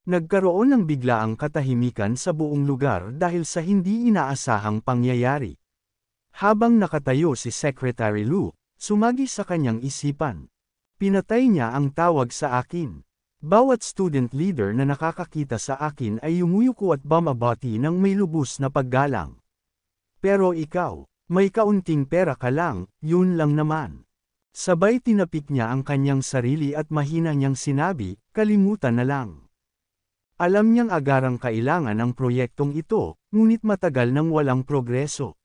Nagkaroon ng biglaang katahimikan sa buong lugar dahil sa hindi inaasahang pangyayari. Habang nakatayo si Secretary Lu, sumagi sa kanyang isipan. Pinatay niya ang tawag sa akin. Bawat student leader na nakakakita sa akin ay yumuyuko at bumabati ng may lubos na paggalang. Pero ikaw, may kaunting pera ka lang, yun lang naman. Sabay tinapik niya ang kanyang sarili at mahina niyang sinabi, kalimutan na lang. Alam niyang agarang kailangan ang proyektong ito, ngunit matagal nang walang progreso.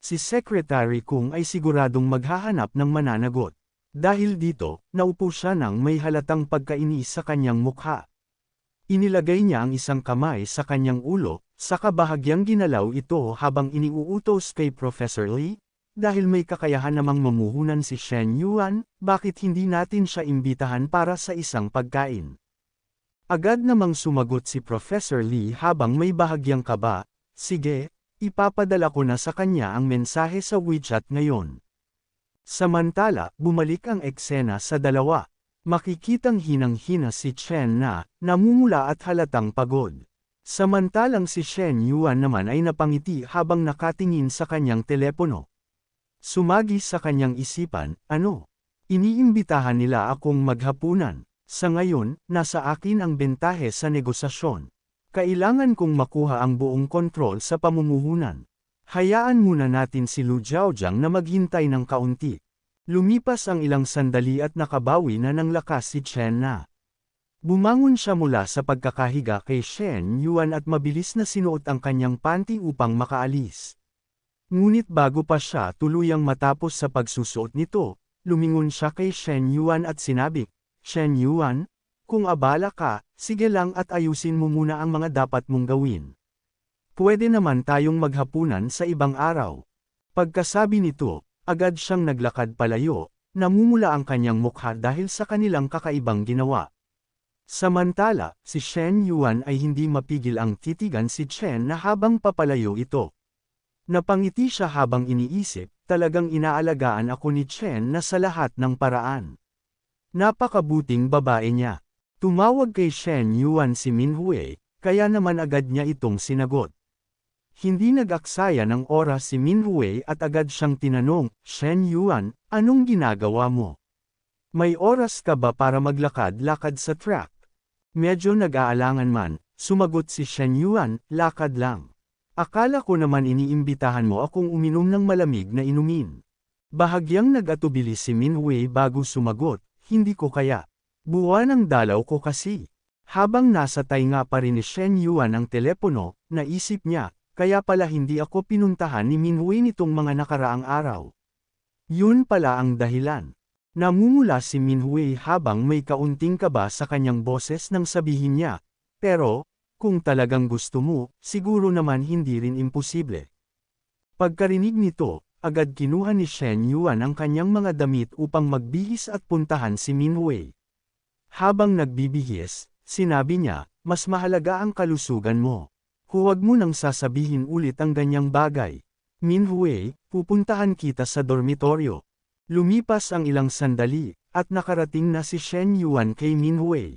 Si Secretary Kung ay siguradong maghahanap ng mananagot. Dahil dito, naupo siya nang may halatang pagkainis sa kanyang mukha. Inilagay niya ang isang kamay sa kanyang ulo, saka bahagyang ginalaw ito habang iniuutos kay Professor Lee, dahil may kakayahan namang mamuhunan si Shen Yuan, bakit hindi natin siya imbitahan para sa isang pagkain? Agad namang sumagot si Professor Lee habang may bahagyang kaba, sige, ipapadala ko na sa kanya ang mensahe sa WeChat ngayon. Samantala, bumalik ang eksena sa dalawa. Makikitang hinang-hina si Chen na, namumula at halatang pagod. Samantalang si Shen Yuan naman ay napangiti habang nakatingin sa kanyang telepono. Sumagi sa kanyang isipan, ano? Iniimbitahan nila akong maghapunan. Sa ngayon, nasa akin ang bentahe sa negosasyon. Kailangan kong makuha ang buong kontrol sa pamumuhunan. Hayaan muna natin si Lu Jiaojiang na maghintay ng kaunti. Lumipas ang ilang sandali at nakabawi na ng lakas si Chen na. Bumangon siya mula sa pagkakahiga kay Shen Yuan at mabilis na sinuot ang kanyang panty upang makaalis. Ngunit bago pa siya tuluyang matapos sa pagsusuot nito, lumingon siya kay Shen Yuan at sinabi, Shen Yuan, kung abala ka, sige lang at ayusin mo muna ang mga dapat mong gawin. Pwede naman tayong maghapunan sa ibang araw. Pagkasabi nito, agad siyang naglakad palayo, namumula ang kanyang mukha dahil sa kanilang kakaibang ginawa. Samantala, si Shen Yuan ay hindi mapigil ang titigan si Chen na habang papalayo ito. Napangiti siya habang iniisip, talagang inaalagaan ako ni Chen na sa lahat ng paraan. Napakabuting babae niya. Tumawag kay Shen Yuan si Min Hui, kaya naman agad niya itong sinagot. Hindi nag-aksaya ng oras si Min Hui at agad siyang tinanong, Shen Yuan, anong ginagawa mo? May oras ka ba para maglakad-lakad sa track? Medyo nag-aalangan man, sumagot si Shen Yuan, lakad lang. Akala ko naman iniimbitahan mo akong uminom ng malamig na inumin. Bahagyang nag-atubili si Min Hui bago sumagot, hindi ko kaya. Buwan ang dalaw ko kasi. Habang nasa tainga pa rin ni Shen Yuan ang telepono, naisip niya, kaya pala hindi ako pinuntahan ni Min Hui nitong mga nakaraang araw. Yun pala ang dahilan. Namumula si Min Hui habang may kaunting kaba sa kanyang boses nang sabihin niya, pero, kung talagang gusto mo, siguro naman hindi rin imposible. Pagkarinig nito, agad kinuha ni Shen Yuan ang kanyang mga damit upang magbihis at puntahan si Min Hui. Habang nagbibihis, sinabi niya, mas mahalaga ang kalusugan mo. Huwag mo nang sasabihin ulit ang ganyang bagay. Min Hui, pupuntahan kita sa dormitoryo. Lumipas ang ilang sandali, at nakarating na si Shen Yuan kay Min Hui.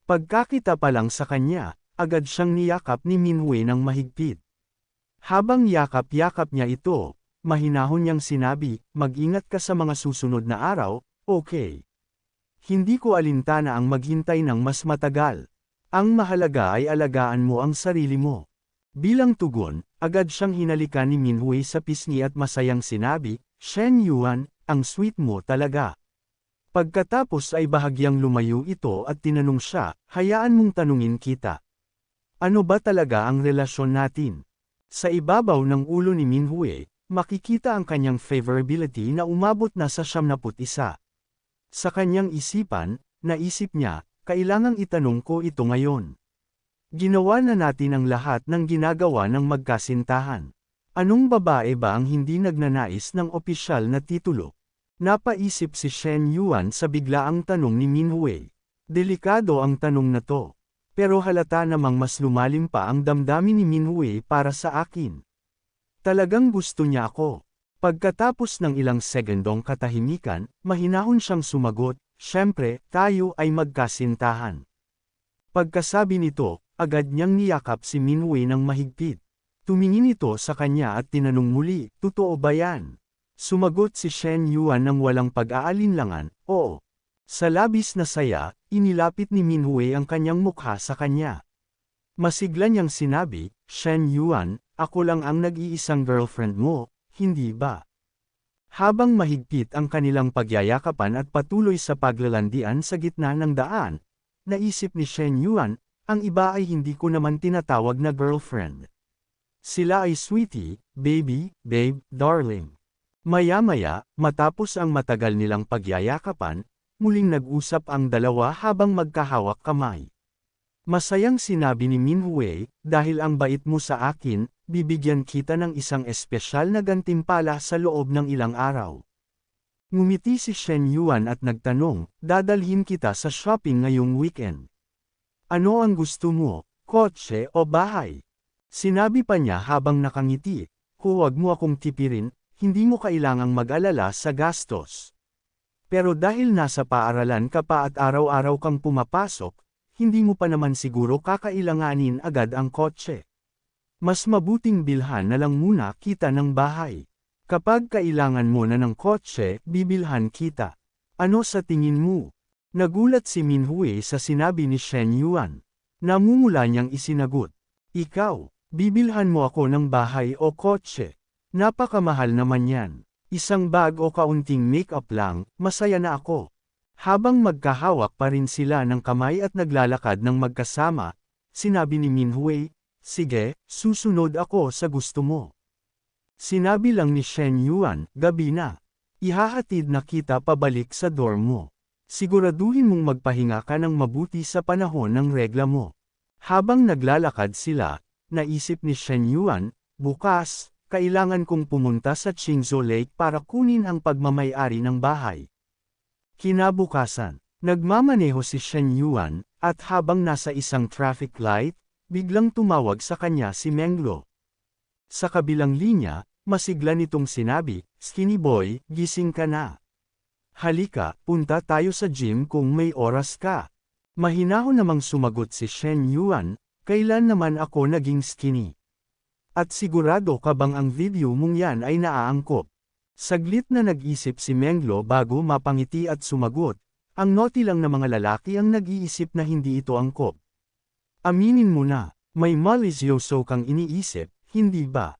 Pagkakita pa lang sa kanya, agad siyang niyakap ni Min Hui ng mahigpit. Habang yakap-yakap niya ito, mahinahon niyang sinabi, mag-ingat ka sa mga susunod na araw, okay? Hindi ko alintana ang maghintay ng mas matagal. Ang mahalaga ay alagaan mo ang sarili mo. Bilang tugon, agad siyang hinalikan ni Min Hui sa pisngi at masayang sinabi, Shen Yuan, ang sweet mo talaga. Pagkatapos ay bahagyang lumayo ito at tinanong siya, hayaan mong tanungin kita. Ano ba talaga ang relasyon natin? Sa ibabaw ng ulo ni Min Hui, makikita ang kanyang favorability na umabot na sa 71. Sa kanyang isipan, naisip niya, kailangang itanong ko ito ngayon. Ginawa na natin ang lahat ng ginagawa ng magkasintahan. Anong babae ba ang hindi nagnanais ng opisyal na titulo? Napaisip si Shen Yuan sa biglaang tanong ni Min Hui. Delikado ang tanong na to. Pero halata namang mas lumalim pa ang damdamin ni Min Hui para sa akin. Talagang gusto niya ako. Pagkatapos ng ilang segundong katahimikan, mahinahon siyang sumagot, syempre, tayo ay magkasintahan. Pagkasabi nito, agad niyang niyakap si Minwei ng mahigpit. Tumingin ito sa kanya at tinanong muli, totoo ba yan? Sumagot si Shen Yuan ng walang pag-aalinlangan, oo. Sa labis na saya, inilapit ni Minwei ang kanyang mukha sa kanya. Masigla niyang sinabi, Shen Yuan, ako lang ang nag-iisang girlfriend mo, hindi ba? Habang mahigpit ang kanilang pagyayakapan at patuloy sa paglalandian sa gitna ng daan, naisip ni Shen Yuan, ang iba ay hindi ko naman tinatawag na girlfriend. Sila ay sweetie, baby, babe, darling. Maya-maya, matapos ang matagal nilang pagyayakapan, muling nag-usap ang dalawa habang magkahawak kamay. Masayang sinabi ni Minwei, dahil ang bait mo sa akin, bibigyan kita ng isang espesyal na gantimpala sa loob ng ilang araw. Ngumiti si Shen Yuan at nagtanong, dadalhin kita sa shopping ngayong weekend. Ano ang gusto mo, kotse o bahay? Sinabi pa niya habang nakangiti, huwag mo akong tipirin, hindi mo kailangang mag-alala sa gastos. Pero dahil nasa paaralan ka pa at araw-araw kang pumapasok, hindi mo pa naman siguro kakailanganin agad ang kotse. Mas mabuting bilhan na lang muna kita ng bahay. Kapag kailangan mo na ng kotse, bibilhan kita. Ano sa tingin mo? Nagulat si Minwei sa sinabi ni Shen Yuan. Namumula niyang isinagot. Ikaw, bibilhan mo ako ng bahay o kotse. Napakamahal naman yan. Isang bag o kaunting make-up lang, masaya na ako. Habang magkahawak pa rin sila ng kamay at naglalakad ng magkasama, sinabi ni Minwei, sige, susunod ako sa gusto mo. Sinabi lang ni Shen Yuan, gabi na. Ihahatid na kita pabalik sa dorm mo. Siguraduhin mong magpahinga ka ng mabuti sa panahon ng regla mo. Habang naglalakad sila, naisip ni Shen Yuan, bukas, kailangan kong pumunta sa Qingzhou Lake para kunin ang pagmamay-ari ng bahay. Kinabukasan, nagmamaneho si Shen Yuan, at habang nasa isang traffic light, biglang tumawag sa kanya si Menglo. Sa kabilang linya, masigla nitong sinabi, Skinny boy, gising ka na. Halika, punta tayo sa gym kung may oras ka. Mahinahon namang sumagot si Shen Yuan, kailan naman ako naging skinny? At sigurado ka bang ang video mong yan ay naaangkop? Saglit na nag-isip si Menglo bago mapangiti at sumagot, ang naughty lang na mga lalaki ang nag-iisip na hindi ito angkop. Aminin mo na, may malisyoso kang iniisip, hindi ba?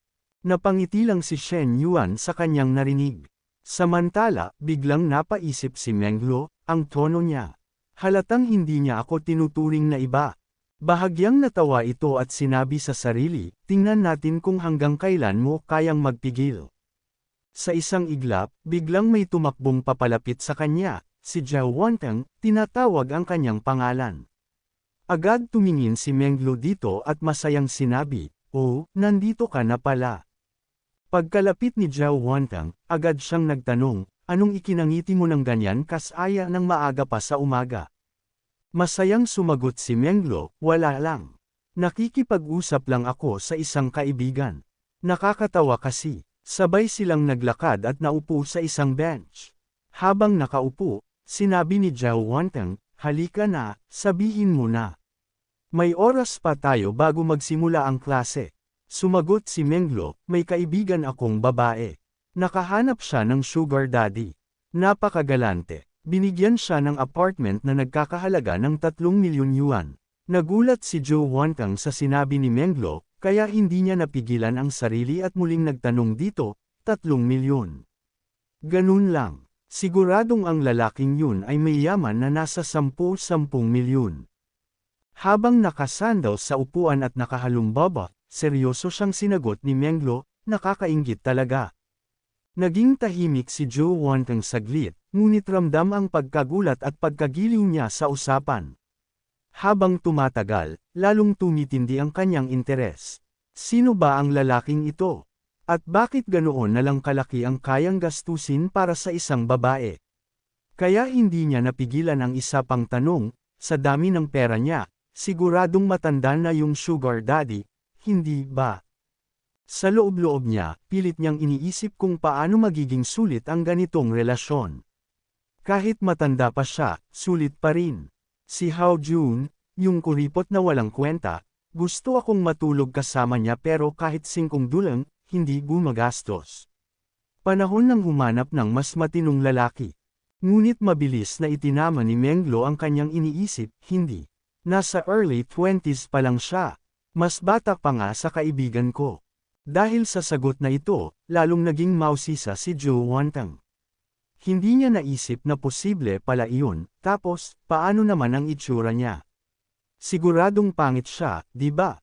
Napangiti lang si Shen Yuan sa kanyang narinig. Samantala, biglang napaisip si Menglo, ang tono niya. Halatang hindi niya ako tinuturing na iba. Bahagyang natawa ito at sinabi sa sarili, tingnan natin kung hanggang kailan mo kayang magpigil. Sa isang iglap, biglang may tumakbong papalapit sa kanya, si Zhao Wanteng, tinatawag ang kanyang pangalan. Agad tumingin si Menglo dito at masayang sinabi, oh, nandito ka na pala. Pagkalapit ni Zhao Wanteng, agad siyang nagtanong, anong ikinangiti mo ng ganyan kasaya ng maaga pa sa umaga? Masayang sumagot si Menglo, wala lang. Nakikipag-usap lang ako sa isang kaibigan. Nakakatawa kasi. Sabay silang naglakad at naupo sa isang bench. Habang nakaupo, sinabi ni Zhao Wanteng, halika na, sabihin mo na. May oras pa tayo bago magsimula ang klase. Sumagot si Menglo, may kaibigan akong babae. Nakahanap siya ng sugar daddy. Napakagalante. Binigyan siya ng apartment na nagkakahalaga ng 3 milyon yuan. Nagulat si Zhao Wanteng sa sinabi ni Menglo, kaya hindi niya napigilan ang sarili at muling nagtanong dito, 3 milyon. Ganun lang. Siguradong ang lalaking yun ay may yaman na nasa 10 milyon. Habang nakasandaw sa upuan at nakahalumbaba, seryoso siyang sinagot ni Menglo, nakakainggit talaga. Naging tahimik si Zhao Wanteng saglit, ngunit ramdam ang pagkagulat at pagkagiliw niya sa usapan. Habang tumatagal, lalong tumitindi ang kanyang interes. Sino ba ang lalaking ito? At bakit ganoon na lang kalaki ang kayang gastusin para sa isang babae? Kaya hindi niya napigilan ang isa pang tanong, sa dami ng pera niya, siguradong matanda na yung sugar daddy, hindi ba? Sa loob-loob niya, pilit niyang iniisip kung paano magiging sulit ang ganitong relasyon. Kahit matanda pa siya, sulit pa rin. Si Hao Jun, yung kuripot na walang kwenta, gusto akong matulog kasama niya pero kahit $5, hindi gumagastos. Panahon ng humanap ng mas matinong lalaki. Ngunit mabilis na itinama ni Menglo ang kanyang iniisip, hindi. Nasa early 20s pa lang siya. Mas bata pa nga sa kaibigan ko. Dahil sa sagot na ito, lalong naging mausisa si Zhou Wantang. Hindi niya naisip na posible pala iyon, tapos, paano naman ang itsura niya? Siguradong pangit siya, di ba?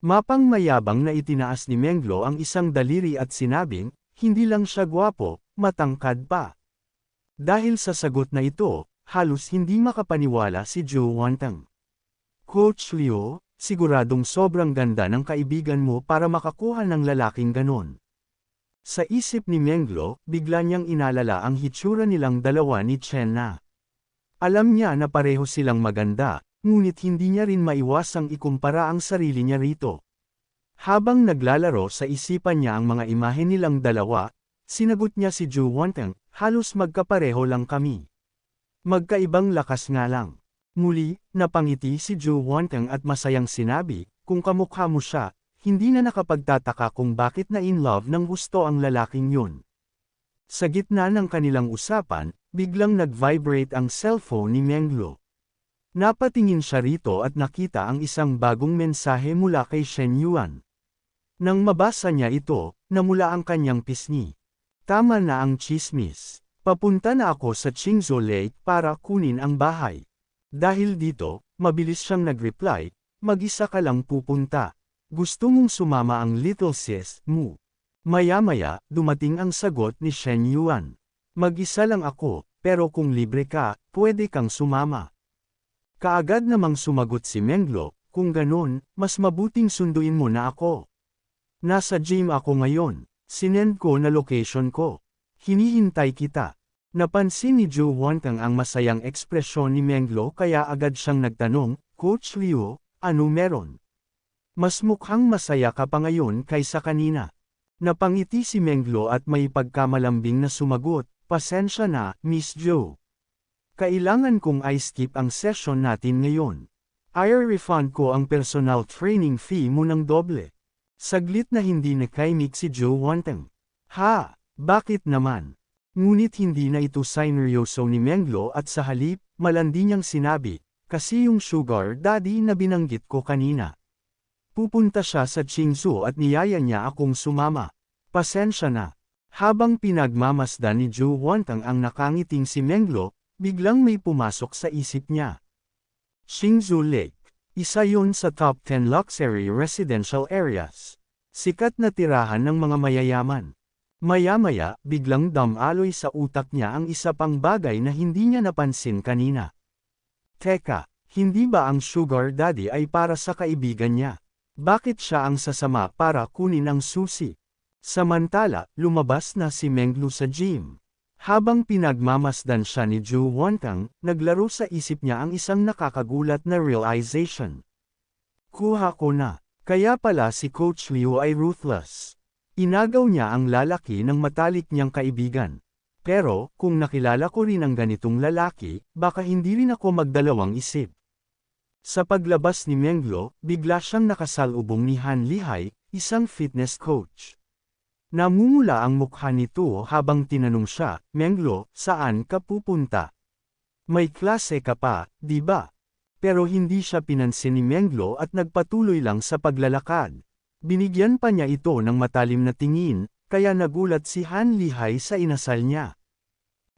Mapang mayabang na itinaas ni Menglo ang isang daliri at sinabing, hindi lang siya gwapo, matangkad pa. Dahil sa sagot na ito, halos hindi makapaniwala si Zhou Wantang. Coach Liu, siguradong sobrang ganda ng kaibigan mo para makakuha ng lalaking ganon. Sa isip ni Menglo, bigla niyang inalala ang hitsura nilang dalawa ni Chen Na. Alam niya na pareho silang maganda, ngunit hindi niya rin maiwasang ikumpara ang sarili niya rito. Habang naglalaro sa isipan niya ang mga imahe nilang dalawa, sinagot niya si Zhou Wantang, halos magkapareho lang kami. Magkaibang lakas nga lang. Muli, napangiti si Zhou Wantang at masayang sinabi, kung kamukha mo siya, hindi na nakapagtataka kung bakit na in love ng gusto ang lalaking yun. Sa gitna ng kanilang usapan, biglang nag-vibrate ang cellphone ni Menglo. Napatingin siya rito at nakita ang isang bagong mensahe mula kay Shen Yuan. Nang mabasa niya ito, namula ang kanyang pisngi. Tama na ang chismis. Papunta na ako sa Qingzhou Lake para kunin ang bahay. Dahil dito, mabilis siyang nag-reply, mag-isa ka lang pupunta. Gusto mong sumama ang little sis mo. Maya-maya, dumating ang sagot ni Shen Yuan. Mag-isa lang ako, pero kung libre ka, pwede kang sumama. Kaagad namang sumagot si Menglo, kung ganon, mas mabuting sunduin mo na ako. Nasa gym ako ngayon, sinend ko na location ko. Hinihintay kita. Napansin ni Zhou Wantang ang masayang ekspresyon ni Menglo kaya agad siyang nagtanong, Coach Liu, ano meron? Mas mukhang masaya ka pa ngayon kaysa kanina. Napangiti si Menglo at may pagkamalambing na sumagot, pasensya na, Miss Zhou. Kailangan kong i-skip ang session natin ngayon. I-refund ko ang personal training fee mo ng doble. Saglit na hindi nakaimik si Zhou Wantang. Ha, bakit naman? Ngunit hindi na ito sineryoso ni Menglo at sa halip, malandi niyang sinabi, kasi yung sugar daddy na binanggit ko kanina. Pupunta siya sa Qingzhou at niyaya niya akong sumama. Pasensya na. Habang pinagmamasdan ni Zhou Wantang ang nakangiting si Menglo, biglang may pumasok sa isip niya. Qingzhou Lake. Isa yun sa top 10 luxury residential areas. Sikat na tirahan ng mga mayayaman. Maya-maya, biglang damaloy sa utak niya ang isa pang bagay na hindi niya napansin kanina. Teka, hindi ba ang sugar daddy ay para sa kaibigan niya? Bakit siya ang sasama para kunin ang susi? Samantala, lumabas na si Menglo sa gym. Habang pinagmamasdan siya ni Zhou Wantang, naglaro sa isip niya ang isang nakakagulat na realization. Kuha ko na. Kaya pala si Coach Liu ay ruthless. Inagaw niya ang lalaki ng matalik niyang kaibigan. Pero, kung nakilala ko rin ang ganitong lalaki, baka hindi rin ako magdalawang isip. Sa paglabas ni Menglo, bigla siyang nakasalubong ni Han Lihai, isang fitness coach. Namumula ang mukha nito habang tinanong siya, Menglo, saan ka pupunta? May klase ka pa, di ba? Pero hindi siya pinansin ni Menglo at nagpatuloy lang sa paglalakad. Binigyan pa niya ito ng matalim na tingin, kaya nagulat si Han Lihai sa inasal niya.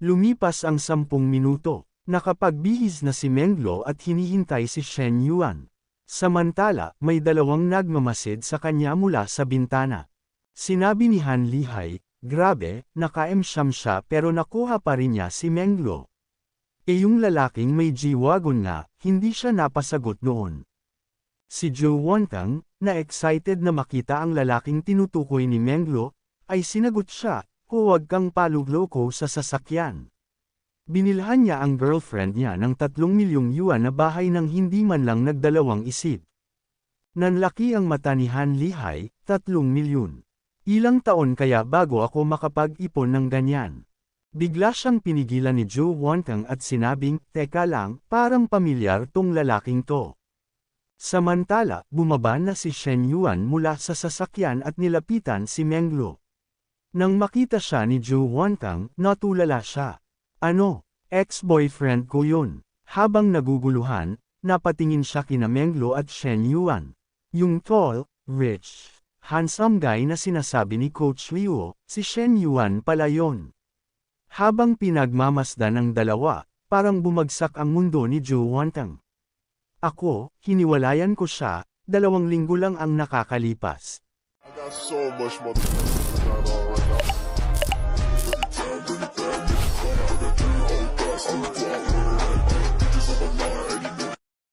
Lumipas ang 10 minuto. Nakapagbihis na si Menglo at hinihintay si Shen Yuan. Samantala, may dalawang nagmamasid sa kanya mula sa bintana. Sinabi ni Han Lihai, grabe, naka-M-siyam siya pero nakuha pa rin niya si Menglo. Yung lalaking may G-Wagon nga, hindi siya napasagot noon. Si Zhou Wantang, na excited na makita ang lalaking tinutukoy ni Menglo, ay sinagot siya, huwag kang palugloko sa sasakyan. Binilhan niya ang girlfriend niya ng 3 milyong yuan na bahay nang hindi man lang nagdalawang isip. Nanlaki ang mata ni Han Lihai, 3 milyon. Ilang taon kaya bago ako makapag-ipon ng ganyan? Bigla siyang pinigilan ni Zhou Wantang at sinabing, teka lang, parang pamilyar tong lalaking to. Samantala, bumaba na si Shen Yuan mula sa sasakyan at nilapitan si Meng Luo. Nang makita siya ni Zhu Huantang, natulala siya. Ano? Ex-boyfriend ko yun. Habang naguguluhan, napatingin siya kina Meng Luo at Shen Yuan. Yung tall, rich, handsome guy na sinasabi ni Coach Liu, si Shen Yuan pala yon. Habang pinagmamasdan ng dalawa, parang bumagsak ang mundo ni Zhu Huantang. Ako, hiniwalayan ko siya, 2 linggo lang ang nakakalipas. I got so much motherfucking